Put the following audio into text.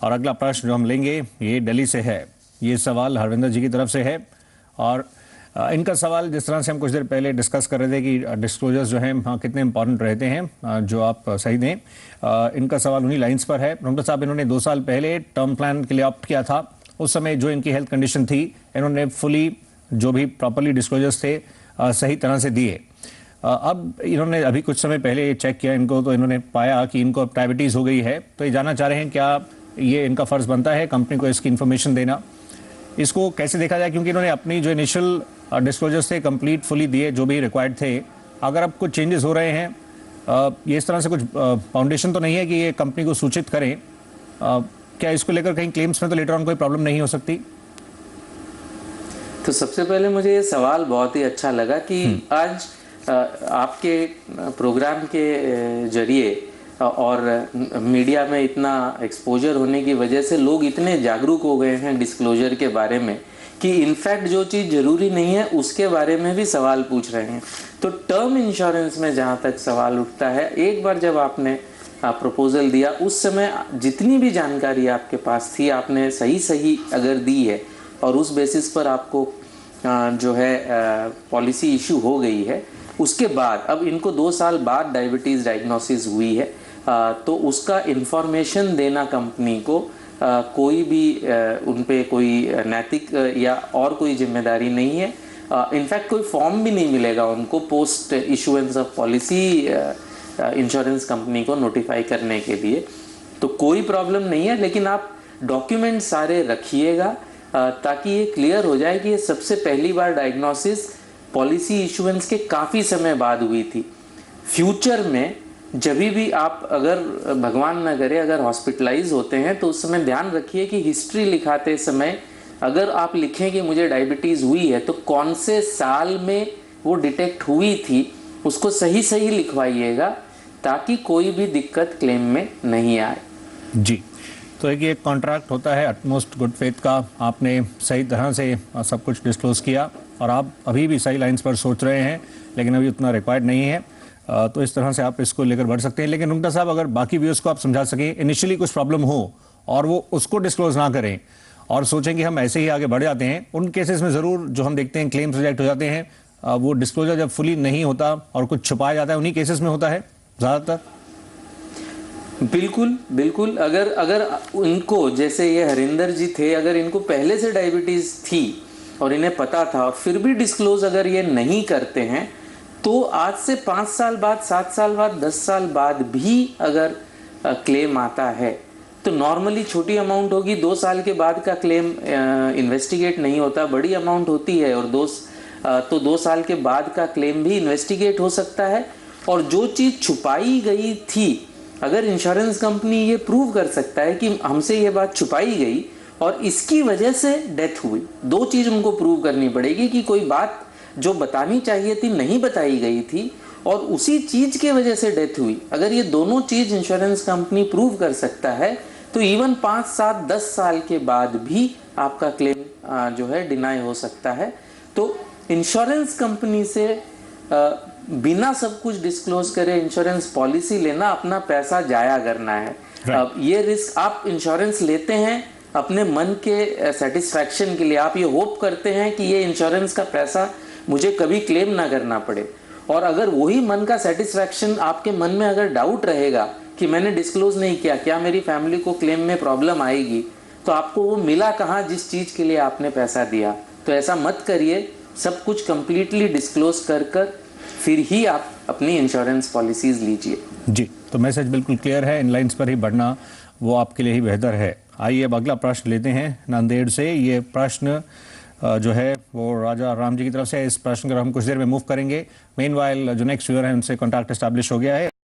और अगला प्रश्न जो हम लेंगे ये दिल्ली से है। ये सवाल हरविंदर जी की तरफ से है और इनका सवाल जिस तरह से हम कुछ देर पहले डिस्कस कर रहे थे कि डिस्क्लोजर्स जो हैं कितने इंपॉर्टेंट रहते हैं, जो आप सही दें, इनका सवाल उन्हीं लाइंस पर है। डॉक्टर साहब, इन्होंने 2 साल पहले टर्म प्लान के लिए ऑप्ट किया था। उस समय जो इनकी हेल्थ कंडीशन थी, इन्होंने फुली जो भी प्रॉपरली डिस्क्लोजर्स थे सही तरह से दिए। अब इन्होंने अभी कुछ समय पहले चेक किया इनको, तो इन्होंने पाया कि इनको अब डायबिटीज़ हो गई है। तो ये जानना चाह रहे हैं क्या ये इनका फ़र्ज़ बनता है कंपनी को इसकी इन्फॉर्मेशन देना, इसको कैसे देखा जाए, क्योंकि इन्होंने अपनी जो इनिशियल डिस्क्लोजर्स थे कंप्लीट फुली दिए जो भी रिक्वायर्ड थे। अगर अब कुछ चेंजेस हो रहे हैं, ये इस तरह से कुछ फाउंडेशन तो नहीं है कि ये कंपनी को सूचित करें, क्या इसको लेकर कहीं क्लेम्स में तो लेटर ऑन कोई प्रॉब्लम नहीं हो सकती? तो सबसे पहले मुझे ये सवाल बहुत ही अच्छा लगा कि आज आपके प्रोग्राम के जरिए और मीडिया में इतना एक्सपोजर होने की वजह से लोग इतने जागरूक हो गए हैं डिस्क्लोजर के बारे में कि इनफैक्ट जो चीज़ ज़रूरी नहीं है उसके बारे में भी सवाल पूछ रहे हैं। तो टर्म इंश्योरेंस में जहाँ तक सवाल उठता है, एक बार जब आपने प्रपोजल दिया उस समय जितनी भी जानकारी आपके पास थी आपने सही अगर दी है और उस बेसिस पर आपको जो है पॉलिसी इशू हो गई है, उसके बाद अब इनको 2 साल बाद डायबिटीज़ डायग्नोसिस हुई है, तो उसका इन्फॉर्मेशन देना कंपनी को कोई भी उन पे कोई नैतिक या और कोई जिम्मेदारी नहीं है। इनफैक्ट कोई फॉर्म भी नहीं मिलेगा उनको post issuance of policy insurance company को नोटिफाई करने के लिए, तो कोई प्रॉब्लम नहीं है। लेकिन आप डॉक्यूमेंट सारे रखिएगा ताकि ये क्लियर हो जाए कि ये सबसे पहली बार डायग्नोसिस पॉलिसी इशुएंस के काफ़ी समय बाद हुई थी। फ्यूचर में जब भी आप अगर भगवान न करे अगर हॉस्पिटलाइज होते हैं तो उस समय ध्यान रखिए कि हिस्ट्री लिखाते समय अगर आप लिखें कि मुझे डायबिटीज़ हुई है तो कौन से साल में वो डिटेक्ट हुई थी उसको सही लिखवाइएगा ताकि कोई भी दिक्कत क्लेम में नहीं आए। जी, तो एक कॉन्ट्रैक्ट होता है अटमोस्ट गुड फेथ का, आपने सही तरह से सब कुछ डिस्क्लोज किया और आप अभी भी सही लाइंस पर सोच रहे हैं, लेकिन अभी उतना रिक्वायर्ड नहीं है, तो इस तरह से आप इसको लेकर बढ़ सकते हैं। लेकिन रुंगटा साहब, अगर बाकी व्यूअर्स को आप समझा सकें, इनिशियली कुछ प्रॉब्लम हो और वो उसको डिस्क्लोज ना करें और सोचें कि हम ऐसे ही आगे बढ़ जाते हैं, उन केसेस में ज़रूर जो हम देखते हैं क्लेम्स रिजेक्ट हो जाते हैं, वो डिस्क्लोजर जब फुली नहीं होता और कुछ छुपाया जाता है, उन्हीं केसेस में होता है ज़्यादातर। बिल्कुल अगर उनको, जैसे ये हरिंदर जी थे, अगर इनको पहले से डायबिटीज़ थी और इन्हें पता था और फिर भी डिस्क्लोज अगर ये नहीं करते हैं तो आज से 5 साल बाद, 7 साल बाद, 10 साल बाद भी अगर क्लेम आता है तो नॉर्मली छोटी अमाउंट होगी, 2 साल के बाद का क्लेम इन्वेस्टिगेट नहीं होता, बड़ी अमाउंट होती है और 2 साल के बाद का क्लेम भी इन्वेस्टिगेट हो सकता है। और जो चीज़ छुपाई गई थी, अगर इंश्योरेंस कंपनी ये प्रूव कर सकता है कि हमसे ये बात छुपाई गई और इसकी वजह से डेथ हुई, 2 चीज़ उनको प्रूव करनी पड़ेगी कि कोई बात जो बतानी चाहिए थी नहीं बताई गई थी और उसी चीज़ के वजह से डेथ हुई। अगर ये दोनों चीज़ इंश्योरेंस कंपनी प्रूव कर सकता है तो इवन 5, 7, 10 साल के बाद भी आपका क्लेम जो है डिनाई हो सकता है। तो इंश्योरेंस कंपनी से बिना सब कुछ डिस्क्लोज करे इंश्योरेंस पॉलिसी लेना अपना पैसा जाया करना है। अब ये रिस्क आप इंश्योरेंस लेते हैं अपने मन के सेटिस्फैक्शन के लिए, आप ये होप करते हैं कि ये इंश्योरेंस का पैसा मुझे कभी क्लेम ना करना पड़े, और अगर वही मन का सेटिस्फैक्शन आपके मन में अगर डाउट रहेगा कि मैंने डिस्क्लोज नहीं किया, क्या मेरी फैमिली को क्लेम में प्रॉब्लम आएगी, तो आपको वो मिला कहाँ जिस चीज़ के लिए आपने पैसा दिया। तो ऐसा मत करिए, सब कुछ कंप्लीटली डिस्क्लोज कर फिर ही आप अपनी इंश्योरेंस पॉलिसीज लीजिए। जी, तो मैसेज बिल्कुल क्लियर है, इन लाइंस पर ही बढ़ना वो आपके लिए ही बेहतर है। आइए अब अगला प्रश्न लेते हैं नांदेड़ से। ये प्रश्न जो है वो राजा राम जी की तरफ से। इस प्रश्न को हम कुछ देर में मूव करेंगे। मेनवाइल जो नेक्स्ट व्यूअर है उनसे कॉन्टैक्ट एस्टैब्लिश हो गया है।